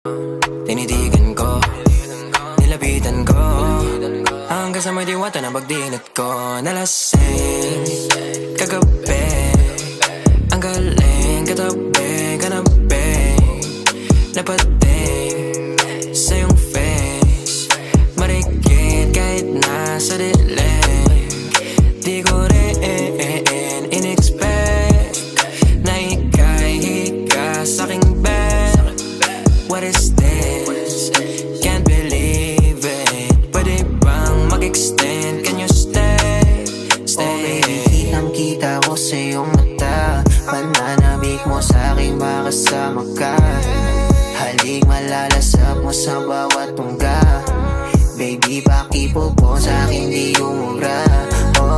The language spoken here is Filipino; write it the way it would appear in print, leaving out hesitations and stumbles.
Tinitigan ko, nilapitan ko, hanggang sa may diwata na pagdinat ko. Nalasing kagabi, ang galing katabi, kanabi, napating sa iyong face, marikit kahit nasa dilim. Di ko rin in-expect na ika'y hika sa'king bed. What is this? Can't believe it. Pwede bang mag-extend? Can you stay? Stay. Okay, kitang-kita ko sa iyong mata, pananabik mo sa'king makasama ka. Halik malalasap mo sa bawat tungga. Baby, pakipo po sa'kin di umubra.